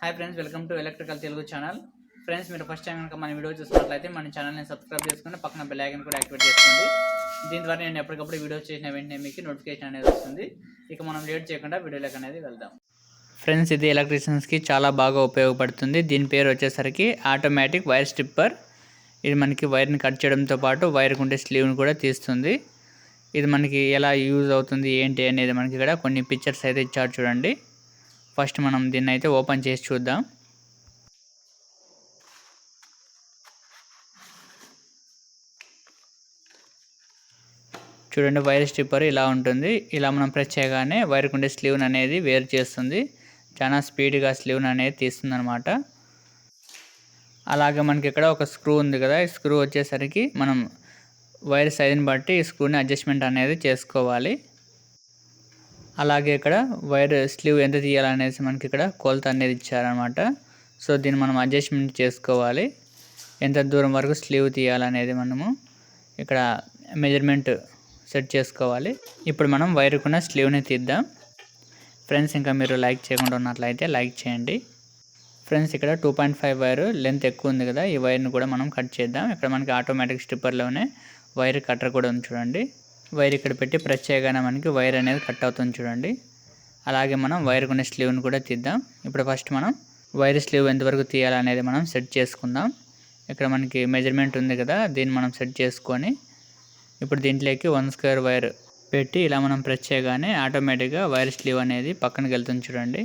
Hi friends, welcome to electrical Telugu channel. Friends, మీరు first time కనుక మన వీడియో చూసినట్లయితే మన ఛానల్ని సబ్స్క్రైబ్ చేసుకుని పక్కన బెల్ ఐకాన్ కూడా యాక్టివేట్ చేసుకోండి. దీని ద్వారా నేను ఎప్పటికప్పుడు వీడియో చేసిన వెంటనే మీకు నోటిఫికేషన్ అనేది వస్తుంది. ఇక మనం లేట్ చేయకుండా వీడియోలోకి అనేది వెళ్దాం. ఫ్రెండ్స్, ఇది ఎలక్ట్రీషియన్స్కి చాలా బాగా ఉపయోగపడుతుంది. దీని పేరు వచ్చేసరికి ఆటోమేటిక్ వైర్ స్ట్రిప్పర్. ఇది మనకి వైర్ని కట్ చేయడంతో పాటు వైర్కి ఉండే స్లీవ్ని కూడా తీస్తుంది. ఇది మనకి ఎలా యూజ్ అవుతుంది ఏంటి అనేది మనకి ఇక్కడ కొన్ని పిక్చర్స్ అయితే ఇచ్చారు చూడండి. ఫస్ట్ మనం దీన్ని అయితే ఓపెన్ చేసి చూద్దాం. చూడండి, వైర్ స్ట్రిప్పర్ ఇలా ఉంటుంది. ఇలా మనం ప్రెస్ చేయగానే వైర్కి ఉండే స్లీవ్ని అనేది వేరు చేస్తుంది. చాలా స్పీడ్గా స్లీవ్ని అనేది తీస్తుంది అనమాట. అలాగే మనకి ఇక్కడ ఒక స్క్రూ ఉంది కదా, ఈ స్క్రూ వచ్చేసరికి మనం వైర్ సైజుని బట్టి ఈ స్క్రూని అడ్జస్ట్మెంట్ అనేది చేసుకోవాలి. అలాగే ఇక్కడ వైర్ స్లీవ్ ఎంత తీయాలనేసి మనకి ఇక్కడ కొలత అనేది ఇచ్చారనమాట. సో దీన్ని మనం అడ్జస్ట్మెంట్ చేసుకోవాలి. ఎంత దూరం వరకు స్లీవ్ తీయాలనేది మనము ఇక్కడ మెజర్మెంట్ సెట్ చేసుకోవాలి. ఇప్పుడు మనం వైర్కున్న స్లీవ్ని తీద్దాం. ఫ్రెండ్స్, ఇంకా మీరు లైక్ చేయకుండా ఉన్నట్లయితే లైక్ చేయండి. ఫ్రెండ్స్, ఇక్కడ 2.5 వైర్ లెంత్ ఎక్కువ ఉంది కదా, ఈ వైర్ని కూడా మనం కట్ చేద్దాం. ఇక్కడ మనకి ఆటోమేటిక్ స్ట్రిప్పర్లోనే వైర్ కట్టర్ కూడా ఉంది చూడండి. వైర్ ఇక్కడ పెట్టి ప్రెస్ చేయగానే మనకి వైర్ అనేది కట్ అవుతుంది చూడండి. అలాగే మనం వైర్ కొనే స్లీవ్ని కూడా తీద్దాం. ఇప్పుడు ఫస్ట్ మనం వైర్ స్లీవ్ ఎంతవరకు తీయాలనేది మనం సెట్ చేసుకుందాం. ఇక్కడ మనకి మెజర్మెంట్ ఉంది కదా, దీన్ని మనం సెట్ చేసుకొని ఇప్పుడు దీంట్లోకి 1 స్క్వేర్ వైర్ పెట్టి ఇలా మనం ప్రెస్ చేయగానే ఆటోమేటిక్గా వైర్ స్లీవ్ అనేది పక్కనకి వెళ్తుంది చూడండి.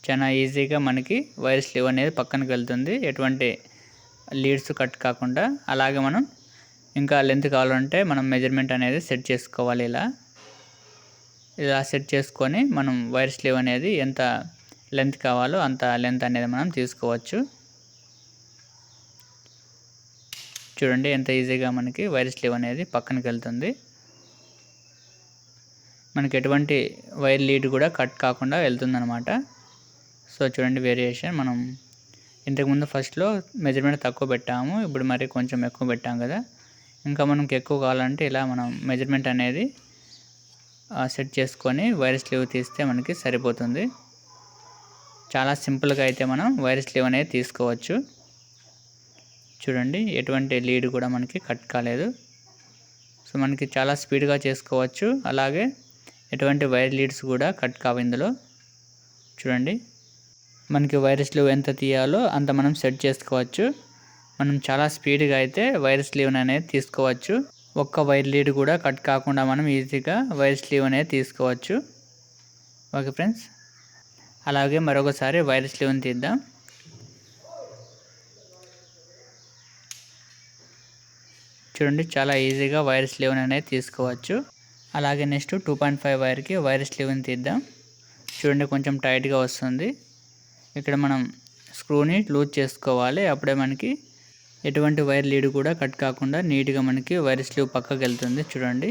చాలా ఈజీగా మనకి వైర్ స్లీవ్ అనేది పక్కనకి వెళ్తుంది, ఎటువంటి లీడ్స్ కట్ కాకుండా. అలాగే మనం ఇంకా లెంత్ కావాలంటే మనం మెజర్మెంట్ అనేది సెట్ చేసుకోవాలి. ఇలా సెట్ చేసుకొని మనం వైర్ స్లీవ్ అనేది ఎంత లెంత్ కావాలో అంత లెంత్ అనేది మనం తీసుకోవచ్చు. చూడండి, ఎంత ఈజీగా మనకి వైర్ స్లీవ్ అనేది పక్కనకి వెళ్తుంది. మనకి ఎటువంటి వైర్ లీడ్ కూడా కట్ కాకుండా వెళ్తుంది అనమాట. సో చూడండి వేరియేషన్. మనం ఇంతకుముందు ఫస్ట్లో మెజర్మెంట్ తక్కువ పెట్టాము, ఇప్పుడు మరి కొంచెం ఎక్కువ పెట్టాము కదా. ఇంకా మనకి ఎక్కువ కావాలంటే ఇలా మనం మెజర్మెంట్ అనేది సెట్ చేసుకొని వైర్ స్లీవ్ తీస్తే మనకి సరిపోతుంది. చాలా సింపుల్గా అయితే మనం వైర్ స్లీవ్ అనేది తీసుకోవచ్చు. చూడండి, ఎటువంటి లీడ్ కూడా మనకి కట్ కాలేదు. సో మనకి చాలా స్పీడ్గా చేసుకోవచ్చు. అలాగే ఎటువంటి వైర్ లీడ్స్ కూడా కట్ కావు ఇందులో. చూడండి, మనకి వైర్ స్లీవ్ ఎంత తీయాలో అంత మనం సెట్ చేసుకోవచ్చు. మనం చాలా స్పీడ్గా అయితే వైర్ స్లీవ్ అనేది తీసుకోవచ్చు. ఒక్క వైర్ లీడ్ కూడా కట్ కాకుండా మనం ఈజీగా వైర్ స్లీవ్ అనేది తీసుకోవచ్చు. ఓకే ఫ్రెండ్స్, అలాగే మరొకసారి వైర్ స్లీవ్ని తీద్దాం. చూడండి, చాలా ఈజీగా వైర్ స్లీవ్ అనేది తీసుకోవచ్చు. అలాగే నెక్స్ట్ 2.5 వైర్కి వైర్ స్లీవ్ని తీద్దాం. చూడండి, కొంచెం టైట్గా వస్తుంది. ఇక్కడ మనం స్క్రూని లూజ్ చేసుకోవాలి. అప్పుడే మనకి ఎటువంటి వైర్ లీడ్ కూడా కట్ కాకుండా నీట్గా మనకి వైర్ స్లీవ్ పక్కకి వెళ్తుంది. చూడండి,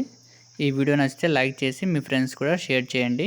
ఈ వీడియో నచ్చితే లైక్ చేసి మీ ఫ్రెండ్స్ కూడా షేర్ చేయండి.